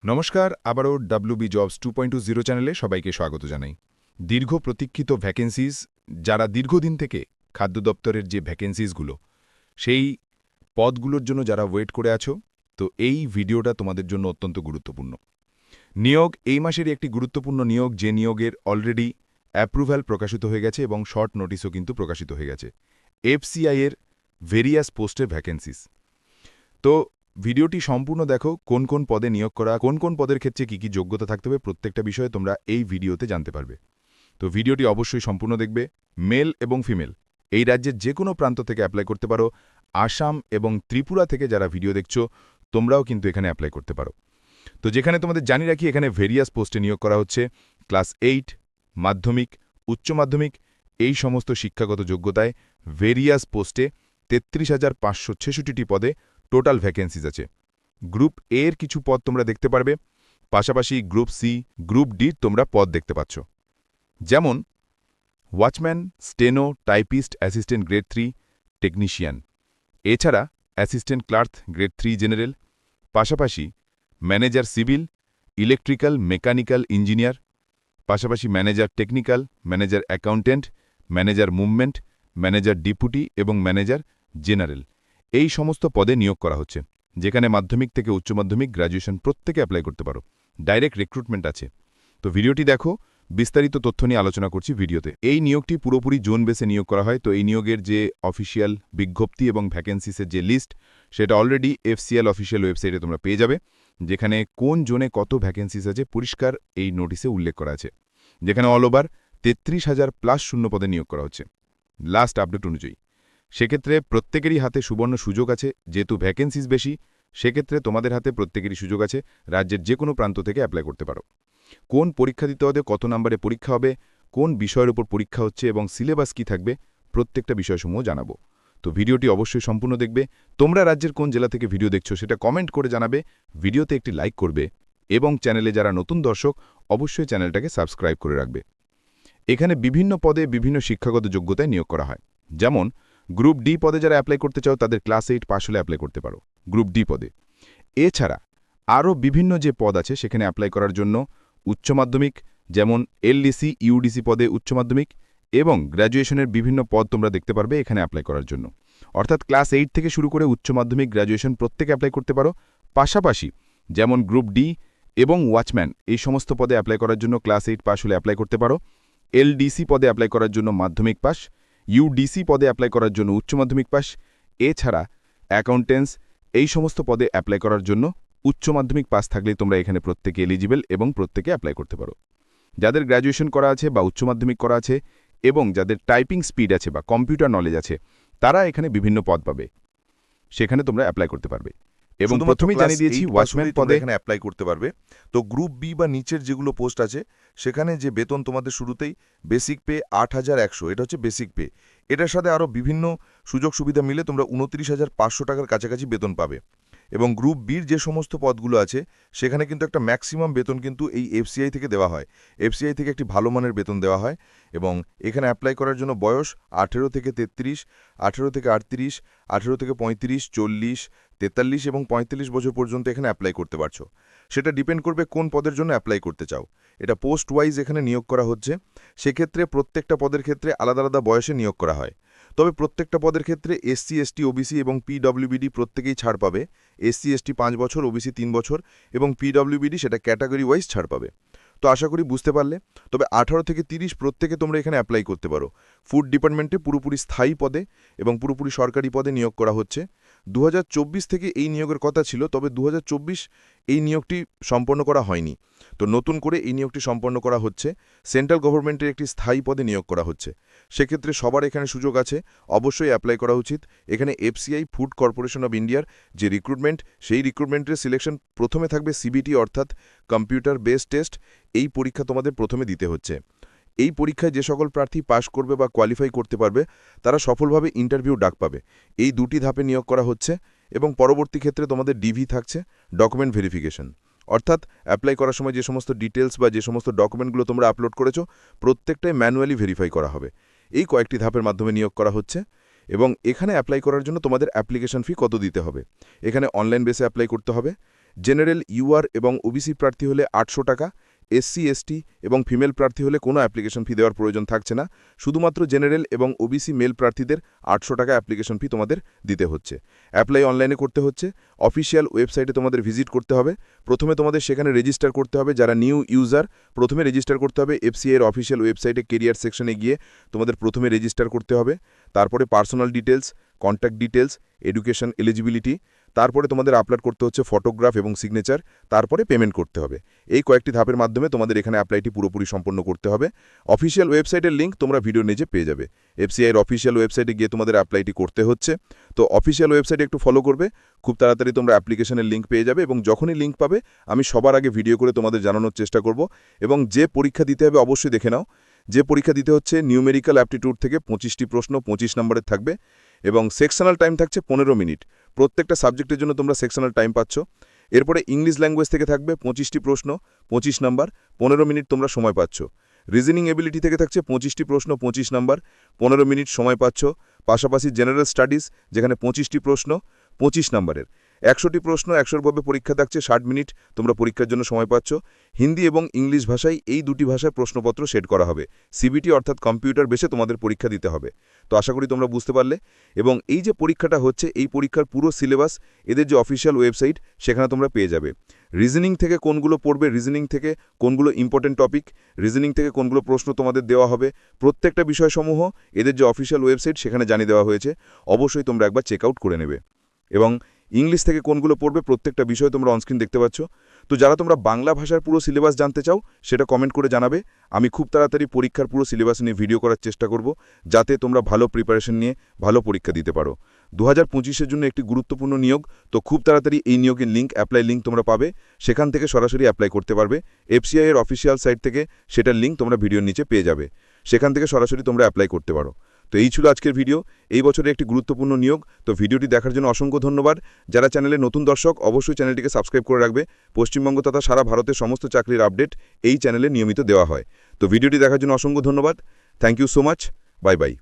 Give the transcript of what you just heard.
নমস্কার, আবারও WB jobs 2.0 চ্যানেলে সবাইকে স্বাগত জানাই। দীর্ঘ প্রতীক্ষিত ভ্যাকেন্সিজ, যারা দীর্ঘদিন থেকে খাদ্য দপ্তরের যে ভ্যাকেন্সিজগুলো, সেই পদগুলোর জন্য যারা ওয়েট করে আছো, তো এই ভিডিওটা তোমাদের জন্য অত্যন্ত গুরুত্বপূর্ণ। নিয়োগ এই মাসেরই একটি গুরুত্বপূর্ণ নিয়োগ, যে নিয়োগের অলরেডি অ্যাপ্রুভাল প্রকাশিত হয়ে গেছে এবং শর্ট নোটিশও কিন্তু প্রকাশিত হয়ে গেছে। FCI এর ভেরিয়াস পোস্টের ভ্যাকেন্সিজ। তো ভিডিওটি সম্পূর্ণ দেখো, কোন কোন পদে নিয়োগ করা, কোন কোন পদের ক্ষেত্রে কি কি যোগ্যতা থাকতে হবে, প্রত্যেকটা বিষয়ে তোমরা এই ভিডিওতে জানতে পারবে। তো ভিডিওটি অবশ্যই সম্পূর্ণ দেখবে। মেল এবং ফিমেল এই রাজ্যের যে কোনো প্রান্ত থেকে অ্যাপ্লাই করতে পারো। আসাম এবং ত্রিপুরা থেকে যারা ভিডিও দেখছো, তোমরাও কিন্তু এখানে অ্যাপ্লাই করতে পারো। তো যেখানে তোমাদের জানিয়ে রাখি, এখানে ভেরিয়াস পোস্টে নিয়োগ করা হচ্ছে। ক্লাস 8, মাধ্যমিক, উচ্চ মাধ্যমিক, এই সমস্ত শিক্ষাগত যোগ্যতায় ভেরিয়াস পোস্টে 33,566টি পদে টোটাল ভ্যাকেন্সিজ আছে। গ্রুপ এ এর কিছু পদ তোমরা দেখতে পারবে, পাশাপাশি গ্রুপ সি, গ্রুপ ডি তোমরা পদ দেখতে পাচ্ছ। যেমন watchman, steno, typist, assistant grade 3, technician. এছাড়া অ্যাসিস্ট্যান্ট ক্লার্ক গ্রেড 3 জেনারেল, পাশাপাশি manager civil, electrical, mechanical engineer, পাশাপাশি manager technical, manager accountant, manager movement, manager deputy এবং ম্যানেজার জেনারেল। এই সমস্ত পদে নিয়োগ করা হচ্ছে, যেখানে মাধ্যমিক থেকে উচ্চ মাধ্যমিক, গ্র্যাজুয়েশন প্রত্যেকে অ্যাপ্লাই করতে পারো। ডাইরেক্ট রিক্রুটমেন্ট আছে। তো ভিডিওটি দেখো, বিস্তারিত তথ্য নিয়ে আলোচনা করছি ভিডিওতে। এই নিয়োগটি পুরোপুরি জোন বেসে নিয়োগ করা হয়। তো এই নিয়োগের যে অফিসিয়াল বিজ্ঞপ্তি এবং ভ্যাকেন্সিসের যে লিস্ট, সেটা অলরেডি FCL অফিসিয়াল ওয়েবসাইটে তোমরা পেয়ে যাবে, যেখানে কোন জোনে কত ভ্যাকেন্সিস আছে পরিষ্কার এই নোটিশে উল্লেখ করা আছে। যেখানে অল ওভার 33,000+ শূন্য পদে নিয়োগ করা হচ্ছে লাস্ট আপডেট অনুযায়ী। সেক্ষেত্রে প্রত্যেকেরই হাতে সুবর্ণ সুযোগ আছে। যেহেতু ভ্যাকেন্সিস বেশি, সেক্ষেত্রে তোমাদের হাতে প্রত্যেকেরই সুযোগ আছে রাজ্যের যে কোনো প্রান্ত থেকে অ্যাপ্লাই করতে পারো। কোন পরীক্ষা দিতে হবে, কত নম্বরে পরীক্ষা হবে, কোন বিষয়ের উপর পরীক্ষা হচ্ছে এবং সিলেবাস কী থাকবে, প্রত্যেকটা বিষয়সমূহ জানাবো। তো ভিডিওটি অবশ্যই সম্পূর্ণ দেখবে। তোমরা রাজ্যের কোন জেলা থেকে ভিডিও দেখছো সেটা কমেন্ট করে জানাবে, ভিডিওতে একটি লাইক করবে এবং চ্যানেলে যারা নতুন দর্শক, অবশ্যই চ্যানেলটাকে সাবস্ক্রাইব করে রাখবে। এখানে বিভিন্ন পদে বিভিন্ন শিক্ষাগত যোগ্যতায় নিয়োগ করা হয়। যেমন গ্রুপ ডি পদে যারা অ্যাপ্লাই করতে চাও, তাদের ক্লাস 8 পাস হলে অ্যাপ্লাই করতে পারো গ্রুপ ডি পদে। এছাড়া আরও বিভিন্ন যে পদ আছে, সেখানে অ্যাপ্লাই করার জন্য উচ্চ মাধ্যমিক, যেমন LDC, UDC পদে উচ্চ মাধ্যমিক এবং গ্র্যাজুয়েশনের বিভিন্ন পদ তোমরা দেখতে পারবে এখানে অ্যাপ্লাই করার জন্য। অর্থাৎ ক্লাস 8 থেকে শুরু করে উচ্চ মাধ্যমিক, গ্র্যাজুয়েশন প্রত্যেকে অ্যাপ্লাই করতে পারো। পাশাপাশি যেমন গ্রুপ ডি এবং ওয়াচম্যান, এই সমস্ত পদে অ্যাপ্লাই করার জন্য ক্লাস 8 পাস হলে অ্যাপ্লাই করতে পারো। LDC পদে অ্যাপ্লাই করার জন্য মাধ্যমিক পাস, UDC পদে অ্যাপ্লাই করার জন্য উচ্চ মাধ্যমিক পাস। এছাড়া অ্যাকাউন্টেন্স, এই সমস্ত পদে অ্যাপ্লাই করার জন্য উচ্চ মাধ্যমিক পাস থাকলেই তোমরা এখানে প্রত্যেকে এলিজিবল এবং প্রত্যেকে অ্যাপ্লাই করতে পারো। যাদের গ্র্যাজুয়েশন করা আছে বা উচ্চ মাধ্যমিক করা আছে এবং যাদের টাইপিং স্পিড আছে বা কম্পিউটার নলেজ আছে, তারা এখানে বিভিন্ন পদ পাবে, সেখানে তোমরা অ্যাপ্লাই করতে পারবে। এবং প্রথমেই জানিয়ে দিয়েছি, ওয়াচম্যান পদে এখানে অ্যাপ্লাই করতে পারবে। তো গ্রুপ বি বা নিচের যেগুলো পোস্ট আছে, সেখানে যে বেতন তোমাদের শুরুতেই বেসিক পে 8,100, এটা হচ্ছে বেসিক পে। এটার সাথে আরও বিভিন্ন সুযোগ সুবিধা মিলে তোমরা 29,500 টাকার কাছাকাছি বেতন পাবে। এবং গ্রুপ বির যে সমস্ত পদগুলো আছে, সেখানে কিন্তু একটা ম্যাক্সিমাম বেতন কিন্তু এই FCI থেকে দেওয়া হয়। FCI থেকে একটি ভালো মানের বেতন দেওয়া হয়। এবং এখানে অ্যাপ্লাই করার জন্য বয়স 18 থেকে 33, 18 থেকে 38, 18 থেকে 35, 40, 43 এবং 45 বছর পর্যন্ত এখানে অ্যাপ্লাই করতে পারছো। সেটা ডিপেন্ড করবে কোন পদের জন্য অ্যাপ্লাই করতে চাও। এটা পোস্ট ওয়াইজ এখানে নিয়োগ করা হচ্ছে। সেক্ষেত্রে প্রত্যেকটা পদের ক্ষেত্রে আলাদা আলাদা বয়সে নিয়োগ করা হয়। তবে প্রত্যেকটা পদের ক্ষেত্রে SC, ST, OBC এবং PWBD প্রত্যেকেই ছাড় পাবে। SC, ST 5 বছর, OBC 3 বছর এবং PWBD সেটা ক্যাটাগরি ওয়াইজ ছাড় পাবে। তো আশা করি বুঝতে পারলে। তবে 18 থেকে 30 প্রত্যেকে তোমরা এখানে অ্যাপ্লাই করতে পারো। ফুড ডিপার্টমেন্টে পুরোপুরি স্থায়ী পদে এবং পুরোপুরি সরকারি পদে নিয়োগ করা হচ্ছে। 2024 থেকে এই নিয়োগের কথা ছিল, তবে 2024 এই নিয়োগটি সম্পন্ন করা হয়নি। তো নতুন করে এই নিয়োগটি সম্পন্ন করা হচ্ছে। সেন্ট্রাল গভর্নমেন্টের একটি স্থায়ী পদে নিয়োগ করা হচ্ছে। সেক্ষেত্রে সবার এখানে সুযোগ আছে, অবশ্যই অ্যাপ্লাই করা উচিত। এখানে FCI, ফুড কর্পোরেশন অব ইন্ডিয়ার যে রিক্রুটমেন্ট, সেই রিক্রুটমেন্টের সিলেকশন প্রথমে থাকবে CBT, অর্থাৎ কম্পিউটার বেসড টেস্ট। এই পরীক্ষা তোমাদের প্রথমে দিতে হচ্ছে। এই পরীক্ষায় যে সকল প্রার্থী পাশ করবে বা কোয়ালিফাই করতে পারবে, তারা সফলভাবে ইন্টারভিউ ডাক পাবে। এই 2টি ধাপে নিয়োগ করা হচ্ছে এবং পরবর্তী ক্ষেত্রে তোমাদের DV থাকছে, ডকুমেন্ট ভেরিফিকেশন। অর্থাৎ অ্যাপ্লাই করার সময় যে সমস্ত ডিটেলস বা যে সমস্ত ডকুমেন্টগুলো তোমরা আপলোড করেছো, প্রত্যেকটাই ম্যানুয়ালি ভেরিফাই করা হবে। এই কয়েকটি ধাপের মাধ্যমে নিয়োগ করা হচ্ছে। এবং এখানে অ্যাপ্লাই করার জন্য তোমাদের অ্যাপ্লিকেশন ফি কত দিতে হবে, এখানে অনলাইন বেসে অ্যাপ্লাই করতে হবে জেনারেল ইউআর এবং ওবিসি প্রার্থী হলে 800 টাকা, এসসি এসটি এবং ফিমেল প্রার্থী হলে কোনো অ্যাপ্লিকেশন ফি দেওয়ার প্রয়োজন থাকছে না, শুধুমাত্র জেনারেল এবং ওবিসি মেল প্রার্থীদের 800 টাকা অ্যাপ্লিকেশন ফি তোমাদের দিতে হচ্ছে। অ্যাপ্লাই অনলাইনে করতে হচ্ছে, অফিসিয়াল ওয়েবসাইটে তোমাদের ভিজিট করতে হবে। প্রথমে তোমাদের সেখানে রেজিস্টার করতে হবে। যারা নিউ ইউজার, প্রথমে রেজিস্টার করতে হবে এফসিআই এর অফিসিয়াল ওয়েবসাইটে কেরিয়ার সেকশনে গিয়ে তোমাদের প্রথমে রেজিস্টার করতে হবে। তারপরে personal details, contact details, education eligibility, তারপরে তোমাদের আপলোড করতে হচ্ছে ফটোগ্রাফ এবং সিগনেচার, তারপরে পেমেন্ট করতে হবে। এই কয়েকটি ধাপের মাধ্যমে তোমাদের এখানে অ্যাপ্লাইটি পুরোপুরি সম্পন্ন করতে হবে। অফিসিয়াল ওয়েবসাইটের লিঙ্ক তোমরা ভিডিও নিচে পেয়ে যাবে। এফসিআই এর অফিসিয়াল ওয়েবসাইটে গিয়ে তোমাদের অ্যাপ্লাইটি করতে হচ্ছে। তো অফিসিয়াল ওয়েবসাইটে একটু ফলো করবে, খুব তাড়াতাড়ি তোমরা অ্যাপ্লিকেশনের লিঙ্ক পেয়ে যাবে, এবং যখনই লিঙ্ক পাবে আমি সবার আগে ভিডিও করে তোমাদের জানানোর চেষ্টা করব। এবং যে পরীক্ষা দিতে হবে অবশ্যই দেখে নাও। যে পরীক্ষা দিতে হচ্ছে নিউমেরিক্যাল অ্যাপটিটিউড থেকে 25টি প্রশ্ন 25 নম্বরের থাকবে, এবং সেকশনাল টাইম থাকছে 15 মিনিট। প্রত্যেকটা সাবজেক্টের জন্য তোমরা সেকশনাল টাইম পাচ্ছ। এরপরে ইংলিশ ল্যাঙ্গুয়েজ থেকে থাকবে 25টি প্রশ্ন 25 নম্বর, 15 মিনিট তোমরা সময় পাচ্ছ। রিজনিং এবিলিটি থেকে থাকছে 25টি প্রশ্ন 25 নম্বর, 15 মিনিট সময় পাচ্ছ। পাশাপাশি জেনারেল স্টাডিজ, যেখানে 25টি প্রশ্ন 25 নম্বরের, 100টি প্রশ্ন 100ভাবে পরীক্ষা থাকছে, 60 মিনিট তোমরা পরীক্ষার জন্য সময় পাচ্ছ। হিন্দি এবং ইংলিশ ভাষায়, এই দুটি ভাষায় প্রশ্নপত্র সেট করা হবে। সিবিটি অর্থাৎ কম্পিউটার বেসে তোমাদের পরীক্ষা দিতে হবে। তো আশা করি তোমরা বুঝতে পারলে। এবং এই যে পরীক্ষাটা হচ্ছে, এই পরীক্ষার পুরো সিলেবাস এদের যে অফিসিয়াল ওয়েবসাইট সেখানে তোমরা পেয়ে যাবে। রিজনিং থেকে কোনগুলো পড়বে, রিজনিং থেকে কোনগুলো ইম্পর্টেন্ট টপিক, রিজনিং থেকে কোনগুলো প্রশ্ন তোমাদের দেওয়া হবে, প্রত্যেকটা বিষয়সমূহ এদের যে অফিসিয়াল ওয়েবসাইট সেখানে জানিয়ে দেওয়া হয়েছে। অবশ্যই তোমরা একবার চেক আউট করে নেবে। এবং ইংলিশ থেকে কোনগুলো পড়বে প্রত্যেকটা বিষয় তোমরা অনস্ক্রিন দেখতে পাচ্ছ। তো যারা তোমরা বাংলা ভাষার পুরো সিলেবাস জানতে চাও সেটা কমেন্ট করে জানাবে। আমি খুব তাড়াতাড়ি পরীক্ষার পুরো সিলেবাস নিয়ে ভিডিও করার চেষ্টা করব, যাতে তোমরা ভালো প্রিপারেশন নিয়ে ভালো পরীক্ষা দিতে পারো। 2025-এর জন্য একটি গুরুত্বপূর্ণ নিয়োগ। তো খুব তাড়াতাড়ি এই নিয়োগের লিঙ্ক, অ্যাপ্লাই লিঙ্ক তোমরা পাবে, সেখান থেকে সরাসরি অ্যাপ্লাই করতে পারবে। এফসিআই এর অফিসিয়াল সাইট থেকে সেটার লিঙ্ক তোমরা ভিডিওর নিচে পেয়ে যাবে, সেখান থেকে সরাসরি তোমরা অ্যাপ্লাই করতে পারো। তো এই ছিল আজকের ভিডিও, এই বছরের একটি গুরুত্বপূর্ণ নিয়োগ। তো ভিডিওটি দেখার জন্য অসংখ্য ধন্যবাদ। যারা চ্যানেলে নতুন দর্শক অবশ্যই চ্যানেলটিকে সাবস্ক্রাইব করে রাখবে। পশ্চিমবঙ্গ তথা সারা ভারতের সমস্ত চাকরির আপডেট এই চ্যানেলে নিয়মিত দেওয়া হয়। তো ভিডিওটি দেখার জন্য অসংখ্য ধন্যবাদ। Thank you so much. Bye by.